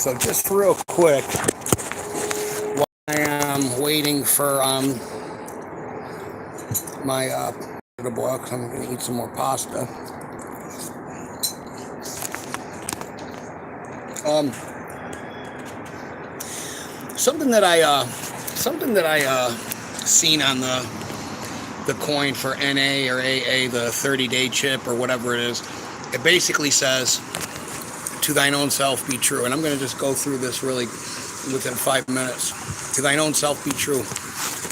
So just real quick, while I am waiting for my to boil, because I'm going to eat some more pasta. Something that I seen on the coin for NA or AA, the 30-day chip or whatever it is. It basically says, "To thine own self be true." And I'm going to just go through this really within 5 minutes. To thine own self be true,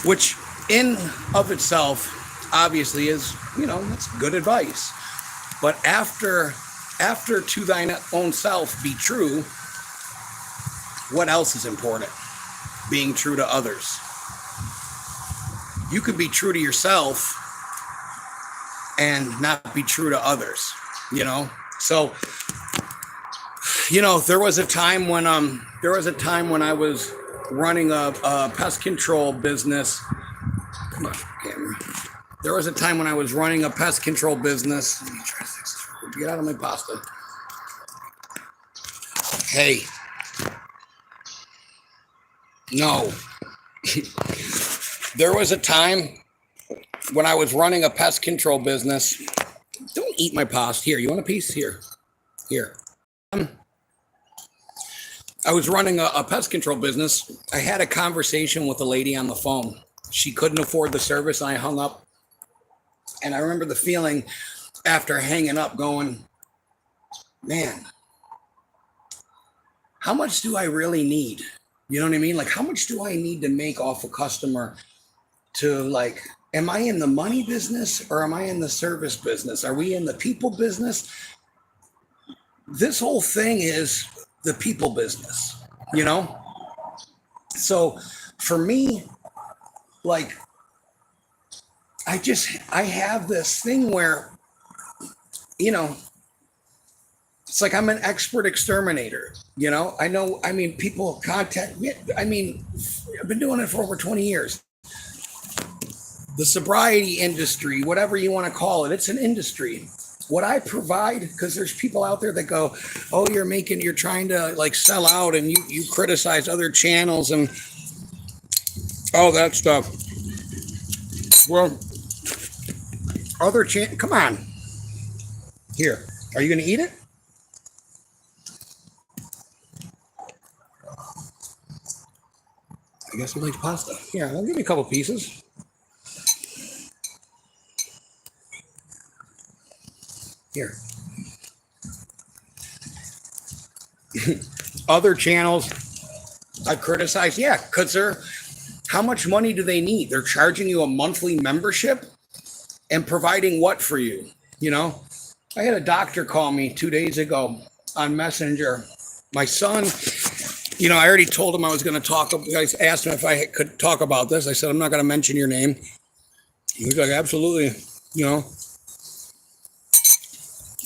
which in of itself obviously is, that's good advice. But after to thine own self be true, what else is important? Being true to others. You could be true to yourself and not be true to others, So, there was a time when I was running a pest control business. Come on, camera. There was a time when I was running a pest control business. Let me try to fix this. Get out of my pasta. Hey. No. There was a time when I was running a pest control business. Don't eat my pasta. Here, you want a piece? Here. I was running a pest control business. I had a conversation with a lady on the phone. She couldn't afford the service, and I hung up. And I remember the feeling after hanging up going, man, how much do I really need? You know what I mean? Like, how much do I need to make off a customer to, am I in the money business or am I in the service business? Are we in the people business? This whole thing is the people business, So for me, I have this thing where, it's like I'm an expert exterminator, people contact me. I've been doing it for over 20 years. The sobriety industry, whatever you want to call it, it's an industry. What I provide, because there's people out there that go, oh, you're trying to sell out, and you criticize other channels and all that stuff. Well, come on. Here, are you going to eat it? I guess he likes pasta. Yeah, I'll give you a couple pieces. Here. Other channels I criticize, because how much money do they need? They're charging you a monthly membership and providing what for you? I had a doctor call me 2 days ago on Messenger. My son, I already told him I was going to talk. You guys asked him if I could talk about this. I said, I'm not going to mention your name. He's like, absolutely. I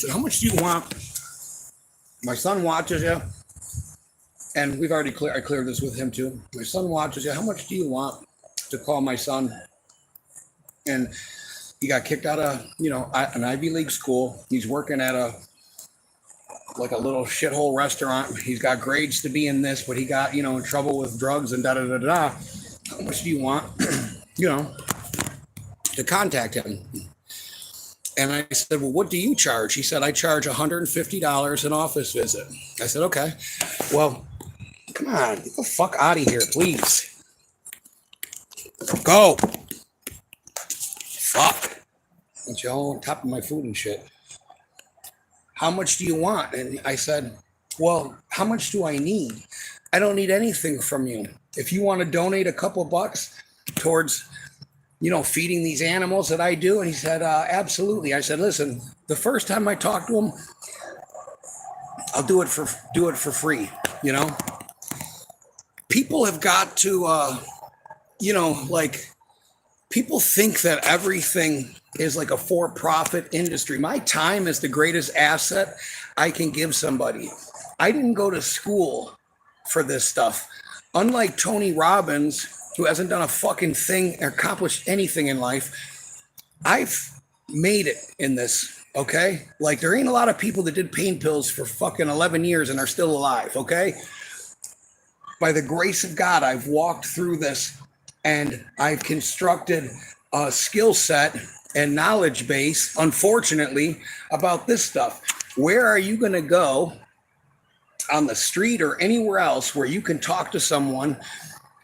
said, how much do you want? My son watches you. And we've already I cleared this with him too. My son watches you. How much do you want to call my son? And he got kicked out of, an Ivy League school. He's working at a little shithole restaurant. He's got grades to be in this, but he got, in trouble with drugs and da-da-da-da. How much do you want, to contact him? And I said, well, what do you charge? He said, I charge $150 an office visit. I said, okay. Well, come on, get the fuck out of here, please. Go. Fuck. And you all on top of my food and shit. How much do you want? And I said, well, how much do I need? I don't need anything from you. If you want to donate a couple bucks towards, feeding these animals that I do. And he said, absolutely. I said, listen, the first time I talked to him, I'll do it for free. People have got to, people think that everything is like a for-profit industry. My time is the greatest asset I can give somebody. I didn't go to school for this stuff. Unlike Tony Robbins, who hasn't done a fucking thing or accomplished anything in life, I've made it in this, okay? There ain't a lot of people that did pain pills for fucking 11 years and are still alive, okay? by the grace of God, I've walked through this and I've constructed a skill set and knowledge base, unfortunately, about this stuff. Where are you going to go on the street or anywhere else where you can talk to someone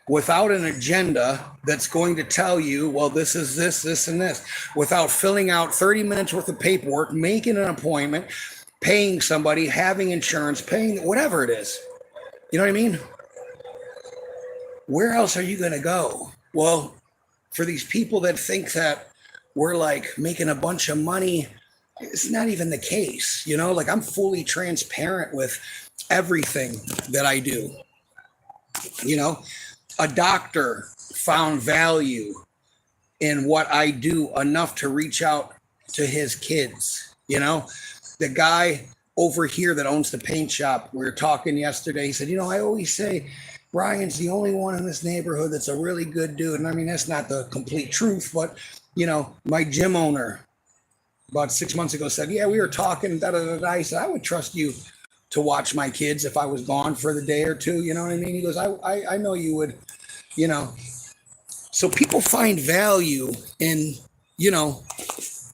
without an agenda that's going to tell you, well, this is this, this, and this, without filling out 30 minutes worth of paperwork, making an appointment, paying somebody, having insurance, paying whatever it is? You know what I mean? Where else are you going to go? Well, for these people that think that we're like making a bunch of money, it's not even the case. You know, like I'm fully transparent with everything that I do. You know, a doctor found value in what I do enough to reach out to his kids. You know, the guy over here that owns the paint shop, we were talking yesterday, he said, you know, I always say Brian's the only one in this neighborhood that's a really good dude. And I mean, that's not the complete truth, but you know, my gym owner about 6 months ago said, yeah, we were talking, da, da, da, da. He said, I would trust you to watch my kids if I was gone for the day or two. You know what I mean? He goes, I know you would, you know. So people find value in, you know,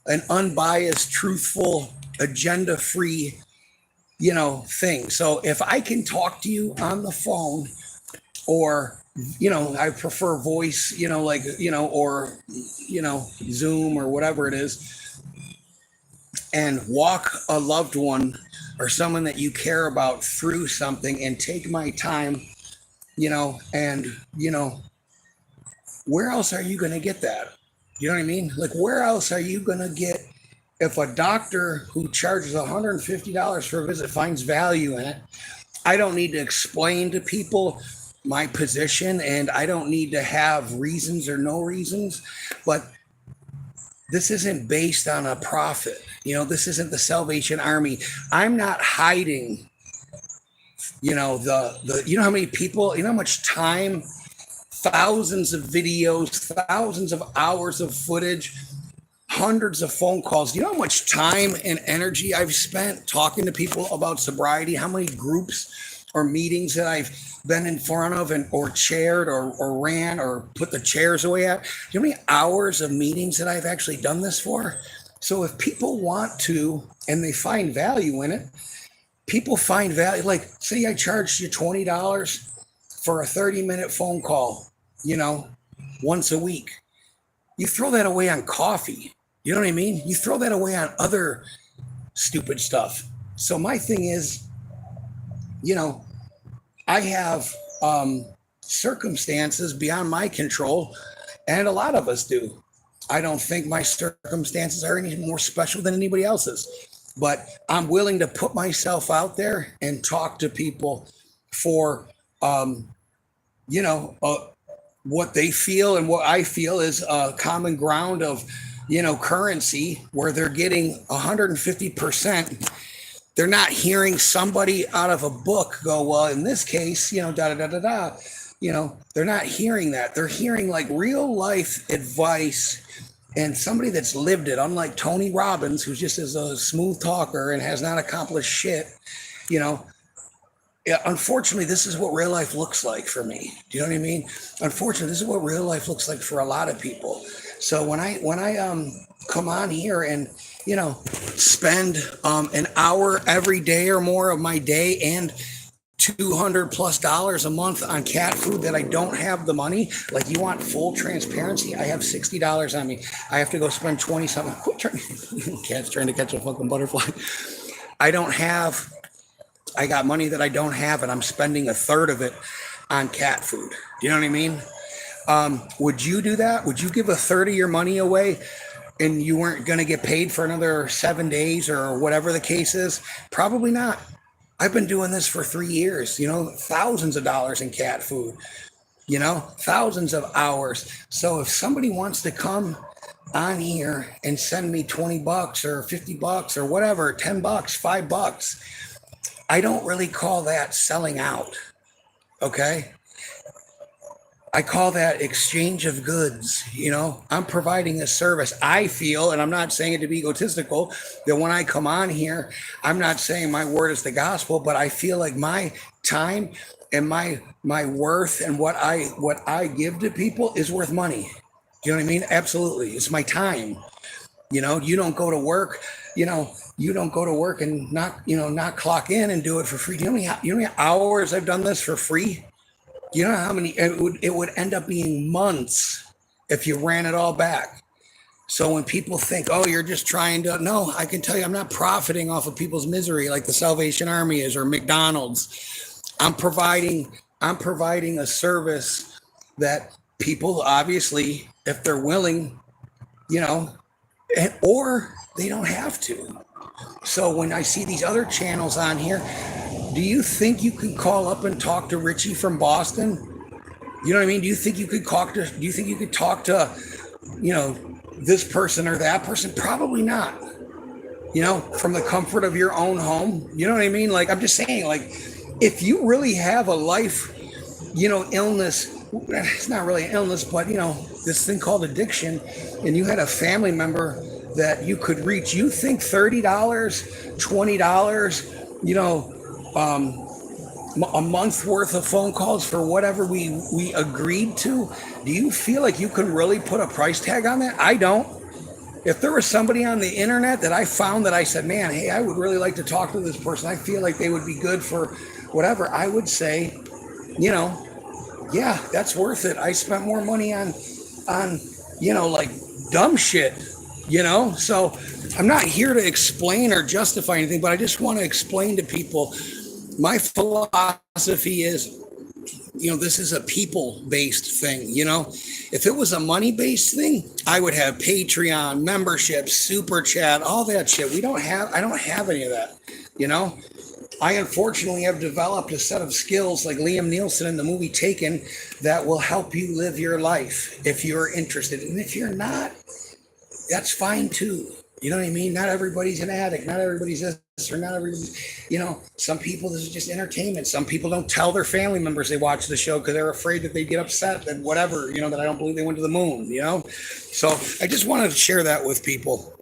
an unbiased, truthful, agenda-free, you know, thing. So if I can talk to you on the phone, or, you know, I prefer voice, you know, like, you know, or, you know, Zoom or whatever it is, and walk a loved one or someone that you care about through something and take my time, you know, and, you know, where else are you going to get that? You know what I mean? Like, where else are you going to get, if a doctor who charges $150 for a visit finds value in it? I don't need to explain to people my position, and I don't need to have reasons or no reasons, but this isn't based on a profit. You know, this isn't the Salvation Army. I'm not hiding, you know, the you know how many people, you know how much time, thousands of videos, thousands of hours of footage, hundreds of phone calls. You know how much time and energy I've spent talking to people about sobriety, how many groups or meetings that I've been in front of and or chaired or ran or put the chairs away at. You know how many hours of meetings that I've actually done this for? So if people want to and they find value in it, people find value. Like, say I charged you $20 for a 30-minute phone call, you know, once a week. You throw that away on coffee. You know what I mean? You throw that away on other stupid stuff. So my thing is, you know, I have circumstances beyond my control, and a lot of us do. I don't think my circumstances are any more special than anybody else's, but I'm willing to put myself out there and talk to people for, you know, what they feel and what I feel is a common ground of, you know, currency where they're getting 150%. They're not hearing somebody out of a book go, well, in this case, you know, da, da, da, da, da. You know, they're not hearing that. They're hearing like real life advice and somebody that's lived it, unlike Tony Robbins, who's just as a smooth talker and has not accomplished shit. You know, unfortunately, this is what real life looks like for me. Do you know what I mean? Unfortunately, this is what real life looks like for a lot of people. So when I come on here and, you know, spend an hour every day or more of my day and $200+ a month on cat food that I don't have the money. Like, you want full transparency? I have $60 on me. I have to go spend 20 something. Cat's trying to catch a fucking butterfly. I got money that I don't have, and I'm spending a third of it on cat food. Do you know what I mean? Would you do that? Would you give a third of your money away and you weren't going to get paid for another 7 days or whatever the case is? Probably not. I've been doing this for 3 years, you know, thousands of dollars in cat food, you know, thousands of hours. So if somebody wants to come on here and send me $20 or $50 or whatever, $10, $5, I don't really call that selling out. Okay. I call that exchange of goods. You know, I'm providing a service. I feel, and I'm not saying it to be egotistical, that when I come on here, I'm not saying my word is the gospel, but I feel like my time and my worth and what I give to people is worth money. Do you know what I mean? Absolutely. It's my time. You know, you don't go to work, you don't go to work and not clock in and do it for free. You know how many hours I've done this for free? You know how many it would end up being months if you ran it all back. So when people think, "Oh, you're just trying to," no, I can tell you, I'm not profiting off of people's misery like the Salvation Army is or McDonald's. I'm providing I'm providing a service that people obviously, if they're willing, you know, or they don't have to. So when I see these other channels on here, do you think you could call up and talk to Richie from Boston? You know what I mean? Do you think you could talk to, you know, this person or that person? Probably not. You know, from the comfort of your own home. You know what I mean? Like, I'm just saying, like, if you really have a life, illness, it's not really an illness, but, this thing called addiction, and you had a family member that you could reach, you think $30, $20, a month worth of phone calls for whatever we agreed to, do you feel like you can really put a price tag on that? I don't. If there was somebody on the internet that I found that I said, man, hey, I would really like to talk to this person, I feel like they would be good for whatever, I would say, yeah, that's worth it. I spent more money on like dumb shit, So I'm not here to explain or justify anything, but I just want to explain to people my philosophy is, this is a people-based thing, If it was a money-based thing, I would have Patreon, membership, Super Chat, all that shit. I don't have any of that, I unfortunately have developed a set of skills like Liam Neeson in the movie Taken that will help you live your life if you're interested. And if you're not, that's fine too. You know what I mean? Not everybody's an addict. Not everybody's this or not everybody's, some people, this is just entertainment. Some people don't tell their family members they watch the show because they're afraid that they get upset and whatever, that I don't believe they went to the moon, So I just wanted to share that with people.